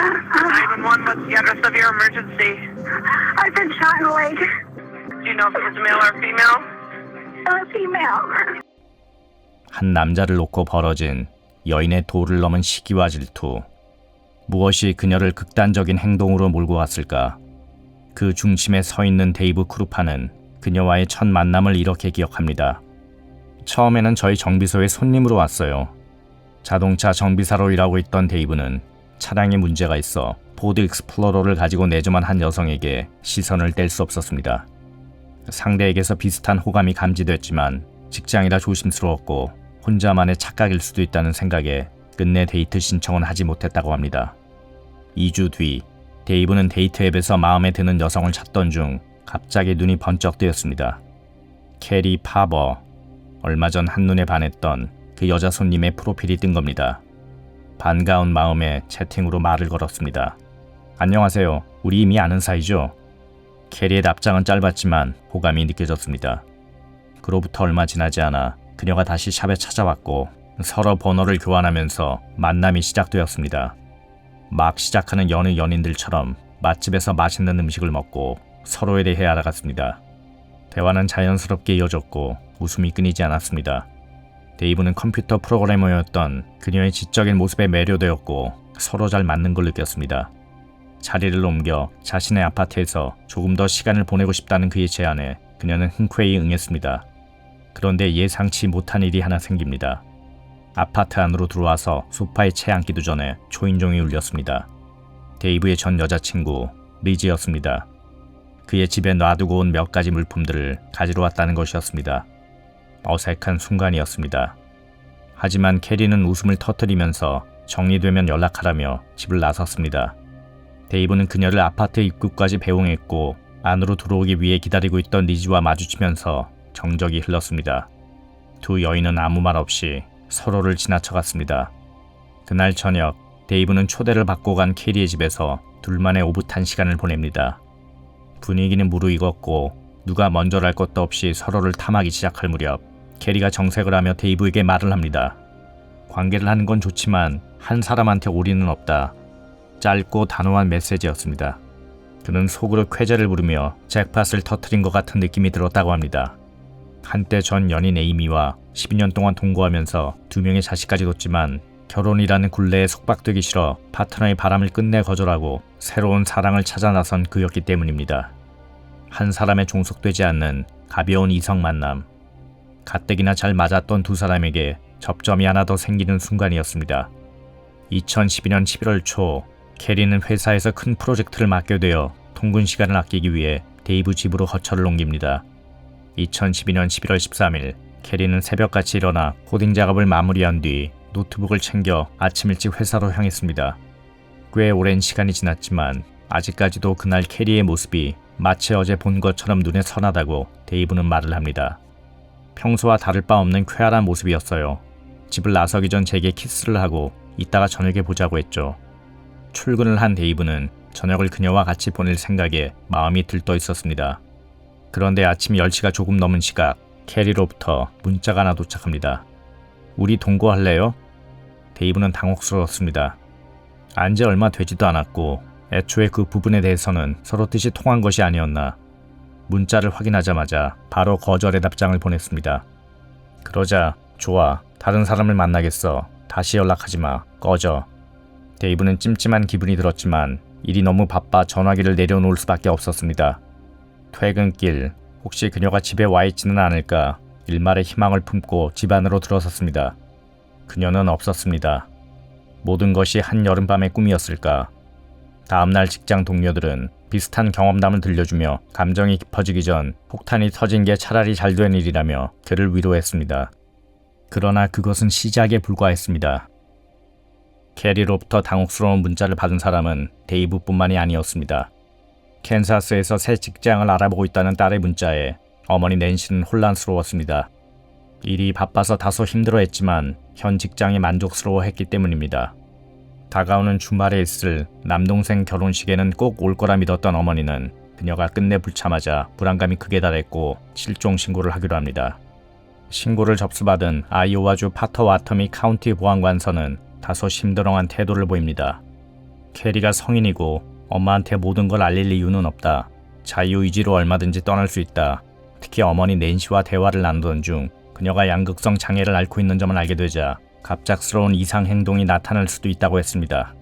911, what's the address of your emergency? I've been shot in the leg. Do you know if it was male or female? Female. 한 남자를 놓고 벌어진 여인의 도를 넘은 시기와 질투. 무엇이 그녀를 극단적인 행동으로 몰고 갔을까? 그 중심에 서 있는 데이브 크루파는 그녀와의 첫 만남을 이렇게 기억합니다. 처음에는 저희 정비소에 손님으로 왔어요. 자동차 정비사로 일하고 있던 데이브는 차량에 문제가 있어 포드 익스플로러를 가지고 내조만 한 여성에게 시선을 뗄 수 없었습니다. 상대에게서 비슷한 호감이 감지됐지만 직장이라 조심스러웠고 혼자만의 착각일 수도 있다는 생각에 끝내 데이트 신청은 하지 못했다고 합니다. 2주 뒤 데이브는 데이트 앱에서 마음에 드는 여성을 찾던 중 갑자기 눈이 번쩍 뜨였습니다. 캐리 파버. 얼마 전 한눈에 반했던 그 여자 손님의 프로필이 뜬 겁니다. 반가운 마음에 채팅으로 말을 걸었습니다. 안녕하세요. 우리 이미 아는 사이죠? 캐리의 답장은 짧았지만 호감이 느껴졌습니다. 그로부터 얼마 지나지 않아 그녀가 다시 샵에 찾아왔고 서로 번호를 교환하면서 만남이 시작되었습니다. 막 시작하는 여느 연인들처럼 맛집에서 맛있는 음식을 먹고 서로에 대해 알아갔습니다. 대화는 자연스럽게 이어졌고 웃음이 끊이지 않았습니다. 데이브는 컴퓨터 프로그래머였던 그녀의 지적인 모습에 매료되었고 서로 잘 맞는 걸 느꼈습니다. 자리를 옮겨 자신의 아파트에서 조금 더 시간을 보내고 싶다는 그의 제안에 그녀는 흔쾌히 응했습니다. 그런데 예상치 못한 일이 하나 생깁니다. 아파트 안으로 들어와서 소파에 채 앉기도 전에 초인종이 울렸습니다. 데이브의 전 여자친구 리지였습니다. 그의 집에 놔두고 온 몇 가지 물품들을 가지러 왔다는 것이었습니다. 어색한 순간이었습니다. 하지만 캐리는 웃음을 터뜨리면서 정리되면 연락하라며 집을 나섰습니다. 데이브는 그녀를 아파트 입구까지 배웅했고 안으로 들어오기 위해 기다리고 있던 리지와 마주치면서 정적이 흘렀습니다. 두 여인은 아무 말 없이 서로를 지나쳐갔습니다. 그날 저녁 데이브는 초대를 받고 간 캐리의 집에서 둘만의 오붓한 시간을 보냅니다. 분위기는 무르익었고 누가 먼저랄 것도 없이 서로를 탐하기 시작할 무렵 캐리가 정색을 하며 데이브에게 말을 합니다. 관계를 하는 건 좋지만 한 사람한테 올인은 없다. 짧고 단호한 메시지였습니다. 그는 속으로 쾌재를 부르며 잭팟을 터뜨린 것 같은 느낌이 들었다고 합니다. 한때 전 연인 에이미와 12년 동안 동거하면서 2명의 자식까지 뒀지만 결혼이라는 굴레에 속박되기 싫어 파트너의 바람을 끝내 거절하고 새로운 사랑을 찾아 나선 그였기 때문입니다. 한 사람에 종속되지 않는 가벼운 이성 만남. 가뜩이나 잘 맞았던 두 사람에게 접점이 하나 더 생기는 순간이었습니다. 2012년 11월 초 캐리는 회사에서 큰 프로젝트를 맡게 되어 통근 시간을 아끼기 위해 데이브 집으로 거처를 옮깁니다. 2012년 11월 13일 캐리는 새벽같이 일어나 코딩 작업을 마무리한 뒤 노트북을 챙겨 아침 일찍 회사로 향했습니다. 꽤 오랜 시간이 지났지만 아직까지도 그날 캐리의 모습이 마치 어제 본 것처럼 눈에 선하다고 데이브는 말을 합니다. 평소와 다를 바 없는 쾌활한 모습이었어요. 집을 나서기 전 제게 키스를 하고 이따가 저녁에 보자고 했죠. 출근을 한 데이브는 저녁을 그녀와 같이 보낼 생각에 마음이 들떠 있었습니다. 그런데 아침 10시가 조금 넘은 시각 캐리로부터 문자가 하나 도착합니다. 우리 동거할래요? 데이브는 당혹스러웠습니다. 안지 얼마 되지도 않았고 애초에 그 부분에 대해서는 서로 뜻이 통한 것이 아니었나. 문자를 확인하자마자 바로 거절의 답장을 보냈습니다. 그러자 좋아, 다른 사람을 만나겠어. 다시 연락하지 마. 꺼져. 데이브는 찜찜한 기분이 들었지만 일이 너무 바빠 전화기를 내려놓을 수밖에 없었습니다. 퇴근길 혹시 그녀가 집에 와 있지는 않을까 일말의 희망을 품고 집 안으로 들어섰습니다. 그녀는 없었습니다. 모든 것이 한 여름밤의 꿈이었을까. 다음날 직장 동료들은 비슷한 경험담을 들려주며 감정이 깊어지기 전 폭탄이 터진 게 차라리 잘된 일이라며 그를 위로했습니다. 그러나 그것은 시작에 불과했습니다. 캐리로부터 당혹스러운 문자를 받은 사람은 데이브뿐만이 아니었습니다. 캔사스에서 새 직장을 알아보고 있다는 딸의 문자에 어머니 낸시는 혼란스러웠습니다. 일이 바빠서 다소 힘들어했지만 현 직장에 만족스러워했기 때문입니다. 다가오는 주말에 있을 남동생 결혼식에는 꼭 올 거라 믿었던 어머니는 그녀가 끝내 불참하자 불안감이 극에 달했고 실종 신고를 하기로 합니다. 신고를 접수받은 아이오와주 파터와터미 카운티 보안관서는 다소 심드렁한 태도를 보입니다. 캐리가 성인이고 엄마한테 모든 걸 알릴 이유는 없다. 자유의지로 얼마든지 떠날 수 있다. 특히 어머니 낸시와 대화를 나누던 중 그녀가 양극성 장애를 앓고 있는 점을 알게 되자 갑작스러운 이상 행동이 나타날 수도 있다고 했습니다.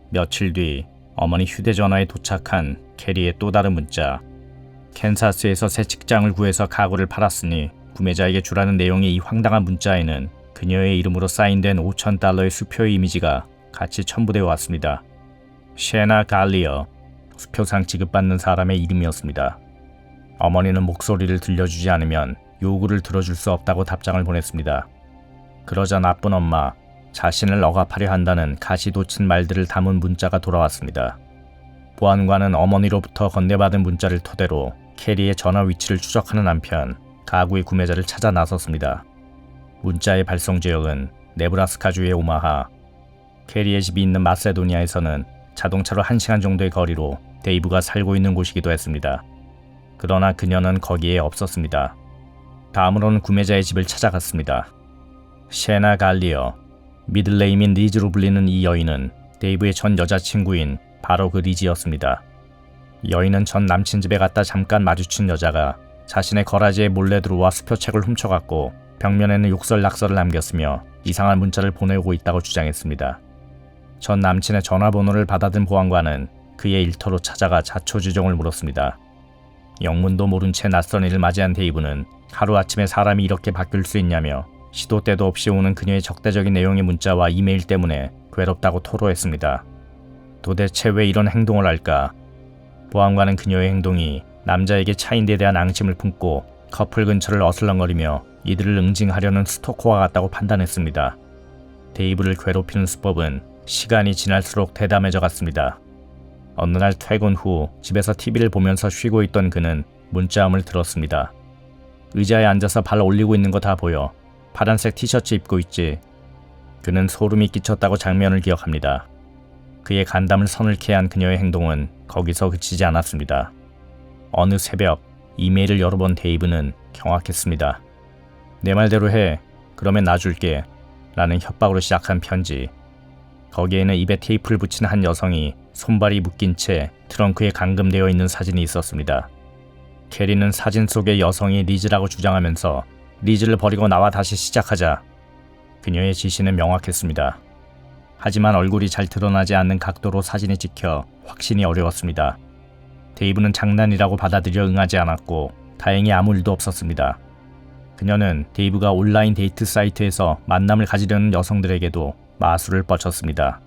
며칠 뒤 어머니 휴대전화에 도착한 캐리의 또 다른 문자. 캔사스에서 새 직장을 구해서 가구를 팔았으니 구매자에게 주라는 내용의 이 황당한 문자에는 그녀의 이름으로 사인된 $5,000의 수표의 이미지가 같이 첨부되어 왔습니다. 셰나 갈리어, 수표상 지급받는 사람의 이름이었습니다. 어머니는 목소리를 들려주지 않으면 요구를 들어줄 수 없다고 답장을 보냈습니다. 그러자 나쁜 엄마, 자신을 억압하려 한다는 가시돋친 말들을 담은 문자가 돌아왔습니다. 보안관은 어머니로부터 건네받은 문자를 토대로 캐리의 전화 위치를 추적하는 한편 가구의 구매자를 찾아 나섰습니다. 문자의 발송 지역은 네브라스카주의 오마하. 캐리의 집이 있는 마세도니아에서는 자동차로 1시간 정도의 거리로 데이브가 살고 있는 곳이기도 했습니다. 그러나 그녀는 거기에 없었습니다. 다음으로는 구매자의 집을 찾아갔습니다. 셰나 갈리어, 미들네임인 리즈로 불리는 이 여인은 데이브의 전 여자친구인 바로 그 리즈였습니다. 여인은 전 남친 집에 갔다 잠깐 마주친 여자가 자신의 거라지에 몰래 들어와 수표책을 훔쳐갔고 벽면에는 욕설낙서를 남겼으며 이상한 문자를 보내오고 있다고 주장했습니다. 전 남친의 전화번호를 받아든 보안관은 그의 일터로 찾아가 자초지종을 물었습니다. 영문도 모른 채 낯선 이를 맞이한 데이브는 하루아침에 사람이 이렇게 바뀔 수 있냐며 시도 때도 없이 오는 그녀의 적대적인 내용의 문자와 이메일 때문에 괴롭다고 토로했습니다. 도대체 왜 이런 행동을 할까? 보안관은 그녀의 행동이 남자에게 차인데 대한 앙심을 품고 커플 근처를 어슬렁거리며 이들을 응징하려는 스토커와 같다고 판단했습니다. 데이브를 괴롭히는 수법은 시간이 지날수록 대담해져 갔습니다. 어느 날 퇴근 후 집에서 TV를 보면서 쉬고 있던 그는 문자음을 들었습니다. 의자에 앉아서 발 올리고 있는 거 다 보여. 파란색 티셔츠 입고 있지. 그는 소름이 끼쳤다고 장면을 기억합니다. 그의 간담을 서늘케 한 그녀의 행동은 거기서 그치지 않았습니다. 어느 새벽 이메일을 열어본 데이브는 경악했습니다. 내 말대로 해. 그러면 놔줄게. 라는 협박으로 시작한 편지. 거기에는 입에 테이프를 붙인 한 여성이 손발이 묶인 채 트렁크에 감금되어 있는 사진이 있었습니다. 캐리는 사진 속의 여성이 리즈라고 주장하면서 리즈를 버리고 나와 다시 시작하자. 그녀의 지시는 명확했습니다. 하지만 얼굴이 잘 드러나지 않는 각도로 사진이 찍혀 확신이 어려웠습니다. 데이브는 장난이라고 받아들여 응하지 않았고 다행히 아무 일도 없었습니다. 그녀는 데이브가 온라인 데이트 사이트에서 만남을 가지려는 여성들에게도 마술을 뻗쳤습니다.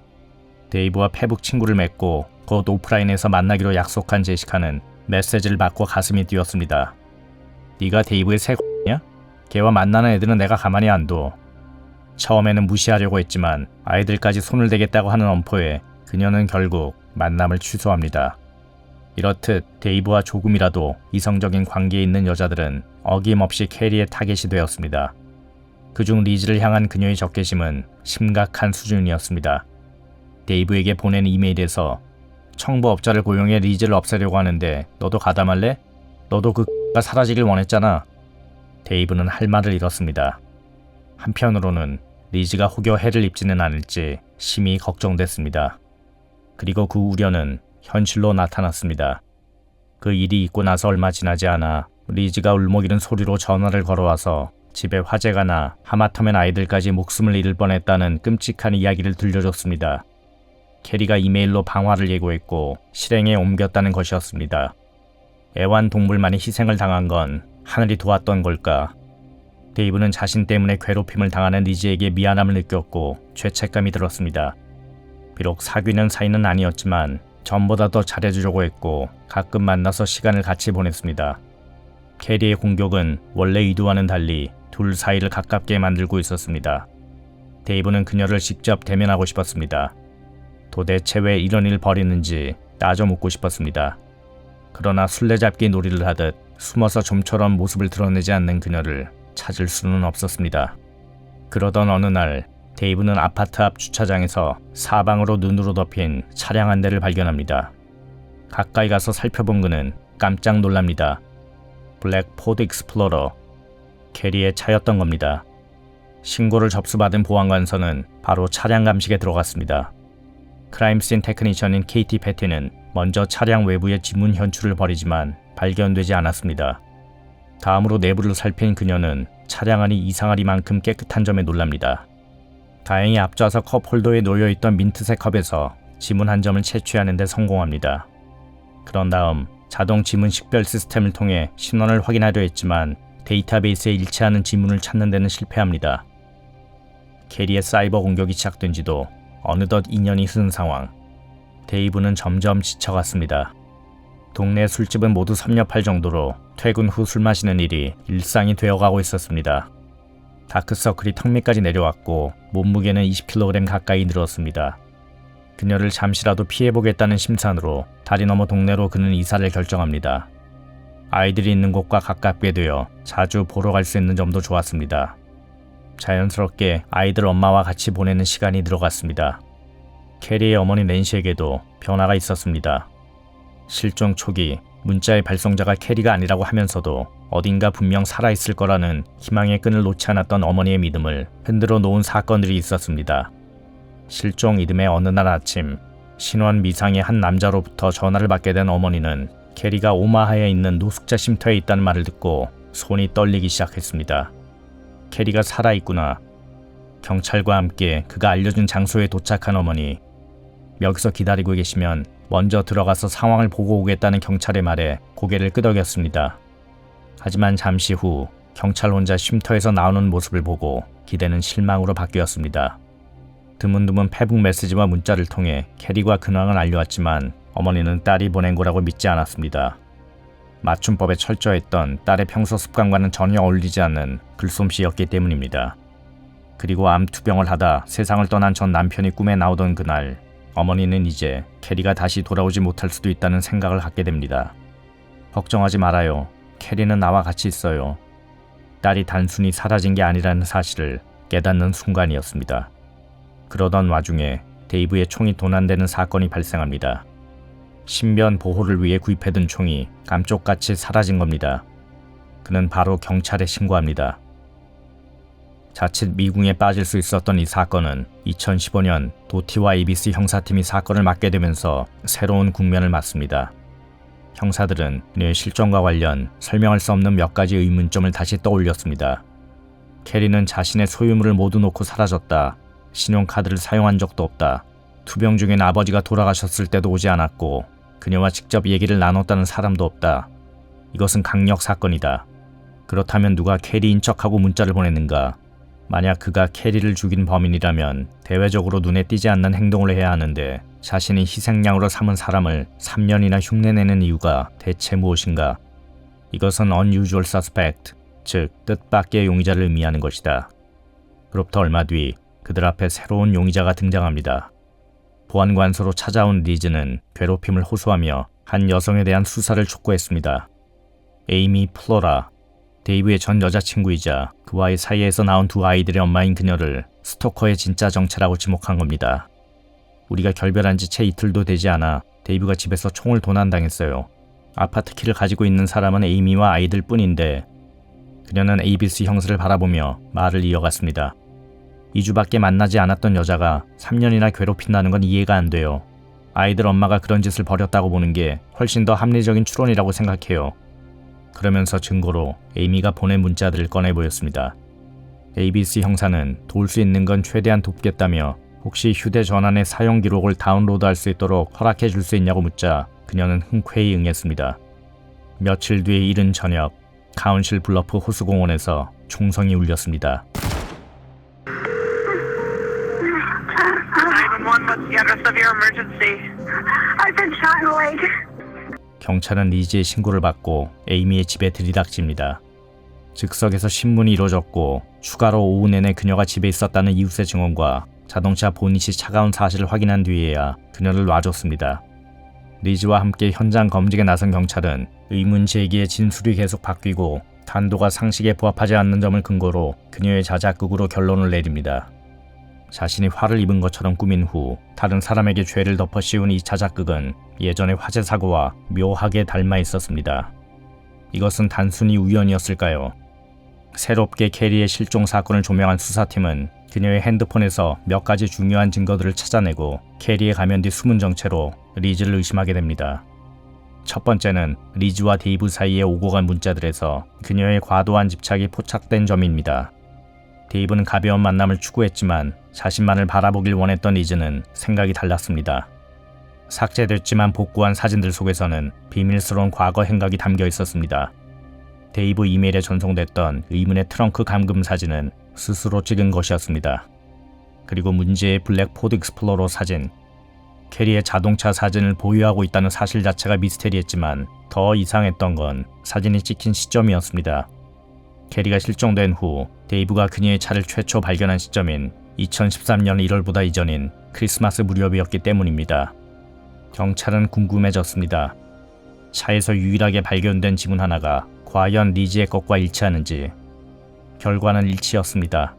데이브와 페북 친구를 맺고 곧 오프라인에서 만나기로 약속한 제시카는 메시지를 받고 가슴이 뛰었습니다. 네가 데이브의 새 X냐? 걔와 만나는 애들은 내가 가만히 안 둬. 처음에는 무시하려고 했지만 아이들까지 손을 대겠다고 하는 엄포에 그녀는 결국 만남을 취소합니다. 이렇듯 데이브와 조금이라도 이성적인 관계에 있는 여자들은 어김없이 캐리의 타겟이 되었습니다. 그중 리즈를 향한 그녀의 적개심은 심각한 수준이었습니다. 데이브에게 보낸 이메일에서 청부업자를 고용해 리즈를 없애려고 하는데 너도 가담할래? 너도 그 X가 사라지길 원했잖아. 데이브는 할 말을 잃었습니다. 한편으로는 리즈가 혹여 해를 입지는 않을지 심히 걱정됐습니다. 그리고 그 우려는 현실로 나타났습니다. 그 일이 있고 나서 얼마 지나지 않아 리즈가 울먹이는 소리로 전화를 걸어와서 집에 화재가 나 하마터면 아이들까지 목숨을 잃을 뻔했다는 끔찍한 이야기를 들려줬습니다. 캐리가 이메일로 방화를 예고했고 실행에 옮겼다는 것이었습니다. 애완동물만이 희생을 당한 건 하늘이 도왔던 걸까? 데이브는 자신 때문에 괴롭힘을 당하는 리즈에게 미안함을 느꼈고 죄책감이 들었습니다. 비록 사귀는 사이는 아니었지만 전보다 더 잘해주려고 했고 가끔 만나서 시간을 같이 보냈습니다. 캐리의 공격은 원래 의도와는 달리 둘 사이를 가깝게 만들고 있었습니다. 데이브는 그녀를 직접 대면하고 싶었습니다. 도대체 왜 이런 일을 벌이는지 따져 묻고 싶었습니다. 그러나 술래잡기 놀이를 하듯 숨어서 좀처럼 모습을 드러내지 않는 그녀를 찾을 수는 없었습니다. 그러던 어느 날 데이브는 아파트 앞 주차장에서 사방으로 눈으로 덮인 차량 한 대를 발견합니다. 가까이 가서 살펴본 그는 깜짝 놀랍니다. 블랙 포드 익스플로러, 캐리의 차였던 겁니다. 신고를 접수받은 보안관서는 바로 차량 감식에 들어갔습니다. 크라임씬 테크니션인 케이티 패티는 먼저 차량 외부의 지문 현출을 벌이지만 발견되지 않았습니다. 다음으로 내부를 살핀 그녀는 차량 안이 이상하리만큼 깨끗한 점에 놀랍니다. 다행히 앞좌석 컵홀더에 놓여있던 민트색 컵에서 지문 한 점을 채취하는 데 성공합니다. 그런 다음 자동 지문 식별 시스템을 통해 신원을 확인하려 했지만 데이터베이스에 일치하는 지문을 찾는 데는 실패합니다. 캐리의 사이버 공격이 시작된 지도 어느덧 2년이 흐른 상황. 데이브는 점점 지쳐갔습니다. 동네 술집은 모두 섭렵할 정도로 퇴근 후 술 마시는 일이 일상이 되어가고 있었습니다. 다크서클이 턱 밑까지 내려왔고 몸무게는 20kg 가까이 늘었습니다. 그녀를 잠시라도 피해보겠다는 심산으로 다리 너머 동네로 그는 이사를 결정합니다. 아이들이 있는 곳과 가깝게 되어 자주 보러 갈 수 있는 점도 좋았습니다. 자연스럽게 아이들 엄마와 같이 보내는 시간이 늘어갔습니다. 캐리의 어머니 낸시에게도 변화가 있었습니다. 실종 초기 문자의 발송자가 캐리가 아니라고 하면서도 어딘가 분명 살아있을 거라는 희망의 끈을 놓지 않았던 어머니의 믿음을 흔들어 놓은 사건들이 있었습니다. 실종 이듬해 어느 날 아침 신원 미상의 한 남자로부터 전화를 받게 된 어머니는 캐리가 오마하에 있는 노숙자 쉼터에 있다는 말을 듣고 손이 떨리기 시작했습니다. 캐리가 살아있구나. 경찰과 함께 그가 알려준 장소에 도착한 어머니. 여기서 기다리고 계시면 먼저 들어가서 상황을 보고 오겠다는 경찰의 말에 고개를 끄덕였습니다. 하지만 잠시 후 경찰 혼자 쉼터에서 나오는 모습을 보고 기대는 실망으로 바뀌었습니다. 드문드문 페북 메시지와 문자를 통해 캐리와 근황을 알려왔지만 어머니는 딸이 보낸 거라고 믿지 않았습니다. 맞춤법에 철저했던 딸의 평소 습관과는 전혀 어울리지 않는 글솜씨였기 때문입니다. 그리고 암 투병을 하다 세상을 떠난 전 남편이 꿈에 나오던 그날, 어머니는 이제 캐리가 다시 돌아오지 못할 수도 있다는 생각을 갖게 됩니다. 걱정하지 말아요. 캐리는 나와 같이 있어요. 딸이 단순히 사라진 게 아니라는 사실을 깨닫는 순간이었습니다. 그러던 와중에 데이브의 총이 도난되는 사건이 발생합니다. 신변 보호를 위해 구입해둔 총이 감쪽같이 사라진 겁니다. 그는 바로 경찰에 신고합니다. 자칫 미궁에 빠질 수 있었던 이 사건은 2015년 도티와 ABC 형사팀이 사건을 맡게 되면서 새로운 국면을 맞습니다. 형사들은 그녀의 실종과 관련 설명할 수 없는 몇 가지 의문점을 다시 떠올렸습니다. 캐리는 자신의 소유물을 모두 놓고 사라졌다. 신용카드를 사용한 적도 없다. 투병 중인 아버지가 돌아가셨을 때도 오지 않았고 그녀와 직접 얘기를 나눴다는 사람도 없다. 이것은 강력 사건이다. 그렇다면 누가 캐리인 척하고 문자를 보냈는가? 만약 그가 캐리를 죽인 범인이라면 대외적으로 눈에 띄지 않는 행동을 해야 하는데 자신이 희생양으로 삼은 사람을 3년이나 흉내내는 이유가 대체 무엇인가? 이것은 unusual suspect, 즉 뜻밖의 용의자를 의미하는 것이다. 그로부터 얼마 뒤 그들 앞에 새로운 용의자가 등장합니다. 보안관소로 찾아온 리즈는 괴롭힘을 호소하며 한 여성에 대한 수사를 촉구했습니다. 에이미 플로라, 데이브의 전 여자친구이자 그와의 사이에서 나온 두 아이들의 엄마인 그녀를 스토커의 진짜 정체라고 지목한 겁니다. 우리가 결별한 지 채 이틀도 되지 않아 데이브가 집에서 총을 도난당했어요. 아파트 키를 가지고 있는 사람은 에이미와 아이들 뿐인데 그녀는 ABC 형사를 바라보며 말을 이어갔습니다. 2주밖에 만나지 않았던 여자가 3년이나 괴롭힌다는 건 이해가 안 돼요. 아이들 엄마가 그런 짓을 벌였다고 보는 게 훨씬 더 합리적인 추론이라고 생각해요. 그러면서 증거로 에이미가 보낸 문자들을 꺼내 보였습니다. ABC 형사는 도울 수 있는 건 최대한 돕겠다며 혹시 휴대전환의 사용 기록을 다운로드할 수 있도록 허락해 줄 수 있냐고 묻자 그녀는 흔쾌히 응했습니다. 며칠 뒤의 이른 저녁, 카운실 블러프 호수공원에서 총성이 울렸습니다. 911, what's the address of your emergency? I've been shot in the leg. 경찰은 리즈의 신고를 받고 에이미의 집에 들이닥칩니다. 즉석에서 신문이 이루어졌고 추가로 오후 내내 그녀가 집에 있었다는 이웃의 증언과 자동차 보닛이 차가운 사실을 확인한 뒤에야 그녀를 놔줬습니다. 리즈와 함께 현장 검증에 나선 경찰은 의문 제기에 진술이 계속 바뀌고 단도가 상식에 부합하지 않는 점을 근거로 그녀의 자작극으로 결론을 내립니다. 자신이 화를 입은 것처럼 꾸민 후 다른 사람에게 죄를 덮어 씌운 이 자작극은 예전의 화재 사고와 묘하게 닮아 있었습니다. 이것은 단순히 우연이었을까요? 새롭게 캐리의 실종 사건을 조명한 수사팀은 그녀의 핸드폰에서 몇 가지 중요한 증거들을 찾아내고 캐리에 가면 뒤 숨은 정체로 리즈를 의심하게 됩니다. 첫 번째는 리즈와 데이브 사이에 오고 간 문자들에서 그녀의 과도한 집착이 포착된 점입니다. 데이브는 가벼운 만남을 추구했지만 자신만을 바라보길 원했던 리즈는 생각이 달랐습니다. 삭제됐지만 복구한 사진들 속에서는 비밀스러운 과거 행각이 담겨 있었습니다. 데이브 이메일에 전송됐던 의문의 트렁크 감금 사진은 스스로 찍은 것이었습니다. 그리고 문제의 블랙 포드 익스플로러 사진, 캐리의 자동차 사진을 보유하고 있다는 사실 자체가 미스테리했지만 더 이상했던 건 사진이 찍힌 시점이었습니다. 캐리가 실종된 후 데이브가 그녀의 차를 최초 발견한 시점인 2013년 1월보다 이전인 크리스마스 무렵이었기 때문입니다. 경찰은 궁금해졌습니다. 차에서 유일하게 발견된 지문 하나가 과연 리즈의 것과 일치하는지. 결과는 일치였습니다.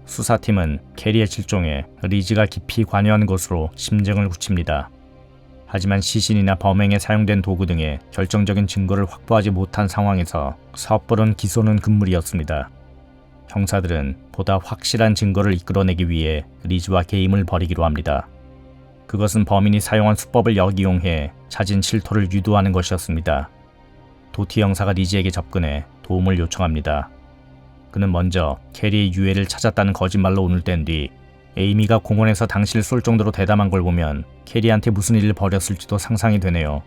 수사팀은 캐리의 실종에 리즈가 깊이 관여한 것으로 심증을 굳힙니다. 하지만 시신이나 범행에 사용된 도구 등의 결정적인 증거를 확보하지 못한 상황에서 섣부른 기소는 금물이었습니다. 형사들은 보다 확실한 증거를 이끌어내기 위해 리즈와 게임을 벌이기로 합니다. 그것은 범인이 사용한 수법을 역이용해 자진 실토를 유도하는 것이었습니다. 도티 형사가 리즈에게 접근해 도움을 요청합니다. 그는 먼저 캐리의 유해를 찾았다는 거짓말로 오늘 뗀 뒤 에이미가 공원에서 당신을 쏠 정도로 대담한 걸 보면 캐리한테 무슨 일을 벌였을지도 상상이 되네요.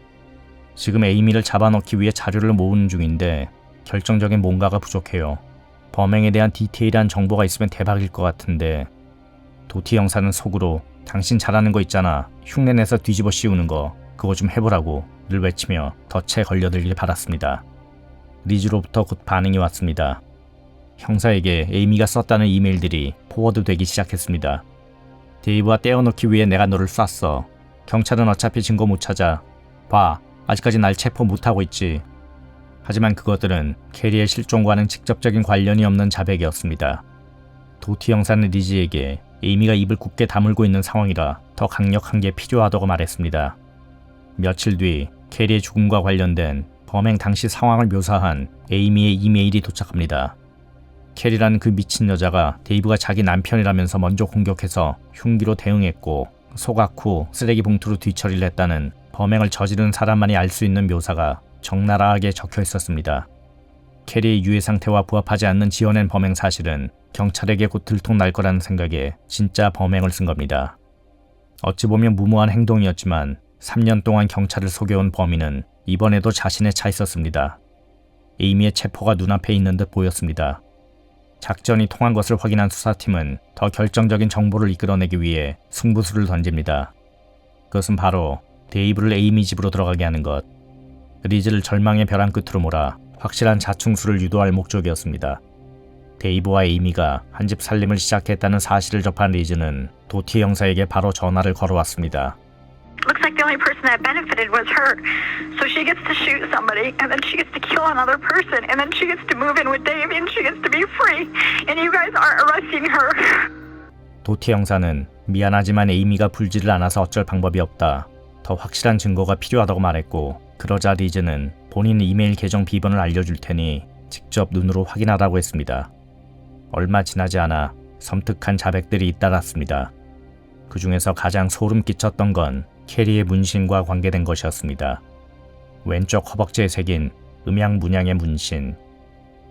지금 에이미를 잡아넣기 위해 자료를 모으는 중인데 결정적인 뭔가가 부족해요. 범행에 대한 디테일한 정보가 있으면 대박일 것 같은데. 도티 형사는 속으로 당신 잘하는 거 있잖아. 흉내내서 뒤집어 씌우는 거. 그거 좀 해보라고 늘 외치며 덫에 걸려들길 바랐습니다. 리즈로부터 곧 반응이 왔습니다. 형사에게 에이미가 썼다는 이메일들이 포워드되기 시작했습니다. 데이브와 떼어놓기 위해 내가 너를 쐈어. 경찰은 어차피 증거 못 찾아. 봐, 아직까지 날 체포 못하고 있지. 하지만 그것들은 캐리의 실종과는 직접적인 관련이 없는 자백이었습니다. 도티 형사는 리즈에게 에이미가 입을 굳게 다물고 있는 상황이라 더 강력한 게 필요하다고 말했습니다. 며칠 뒤 캐리의 죽음과 관련된 범행 당시 상황을 묘사한 에이미의 이메일이 도착합니다. 캐리라는 그 미친 여자가 데이브가 자기 남편이라면서 먼저 공격해서 흉기로 대응했고 소각 후 쓰레기 봉투로 뒤처리를 했다는 범행을 저지른 사람만이 알 수 있는 묘사가 적나라하게 적혀 있었습니다. 캐리의 유해 상태와 부합하지 않는 지어낸 범행 사실은 경찰에게 곧 들통날 거라는 생각에 진짜 범행을 쓴 겁니다. 어찌 보면 무모한 행동이었지만 3년 동안 경찰을 속여온 범인은 이번에도 자신의 차 있었습니다. 에이미의 체포가 눈앞에 있는 듯 보였습니다. 작전이 통한 것을 확인한 수사팀은 더 결정적인 정보를 이끌어내기 위해 승부수를 던집니다. 그것은 바로 데이브를 에이미 집으로 들어가게 하는 것. 리즈를 절망의 벼랑 끝으로 몰아 확실한 자충수를 유도할 목적이었습니다. 데이브와 에이미가 한 집 살림을 시작했다는 사실을 접한 리즈는 도티 형사에게 바로 전화를 걸어왔습니다. Looks like the only person that benefited was her. So she gets to shoot somebody, and then she gets to kill another person, and then she gets to move in with Dave, and she gets to be free. And you guys aren't arresting her. 도티 형사는 미안하지만 에이미가 불지를 않아서 어쩔 방법이 없다. 더 확실한 증거가 필요하다고 말했고, 그러자 리즈는 본인 이메일 계정 비번을 알려줄 테니 직접 눈으로 확인하라고 했습니다. 얼마 지나지 않아 섬뜩한 자백들이 잇따랐습니다. 그 중에서 가장 소름 끼쳤던 건 캐리의 문신과 관계된 것이었습니다. 왼쪽 허벅지에 새긴 음양문양의 문신.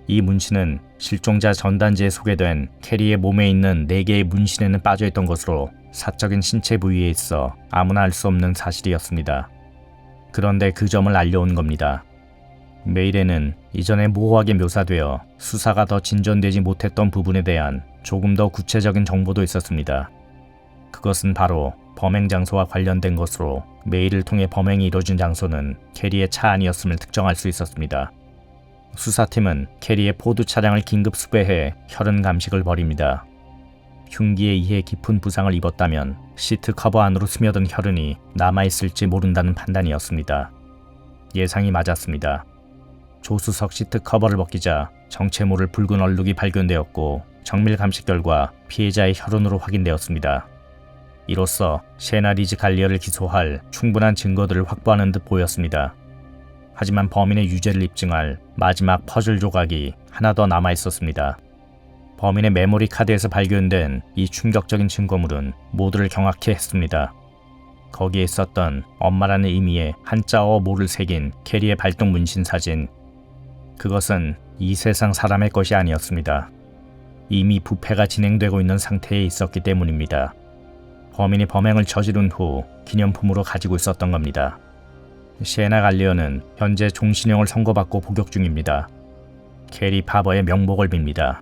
이 문신은 실종자 전단지에 소개된 캐리의 몸에 있는 4개의 문신에는 빠져있던 것으로 사적인 신체 부위에 있어 아무나 알 수 없는 사실이었습니다. 그런데 그 점을 알려온 겁니다. 메일에는 이전에 모호하게 묘사되어 수사가 더 진전되지 못했던 부분에 대한 조금 더 구체적인 정보도 있었습니다. 그것은 바로 범행 장소와 관련된 것으로 메일을 통해 범행이 이뤄진 장소는 캐리의 차 안이었음을 특정할 수 있었습니다. 수사팀은 캐리의 포드 차량을 긴급 수배해 혈흔 감식을 벌입니다. 흉기에 의해 깊은 부상을 입었다면 시트 커버 안으로 스며든 혈흔이 남아있을지 모른다는 판단이었습니다. 예상이 맞았습니다. 조수석 시트 커버를 벗기자 정체 모를 붉은 얼룩이 발견되었고 정밀 감식 결과 피해자의 혈흔으로 확인되었습니다. 이로써 셰나 리즈 갈리어를 기소할 충분한 증거들을 확보하는 듯 보였습니다. 하지만 범인의 유죄를 입증할 마지막 퍼즐 조각이 하나 더 남아있었습니다. 범인의 메모리 카드에서 발견된 이 충격적인 증거물은 모두를 경악해 했습니다. 거기에 있었던 엄마라는 의미의 한자어와 모를 새긴 캐리의 발동 문신 사진. 그것은 이 세상 사람의 것이 아니었습니다. 이미 부패가 진행되고 있는 상태에 있었기 때문입니다. 범인이 범행을 저지른 후 기념품으로 가지고 있었던 겁니다. 시에나 갈리어는 현재 종신형을 선고받고 복역 중입니다. 캐리 파버의 명복을 빕니다.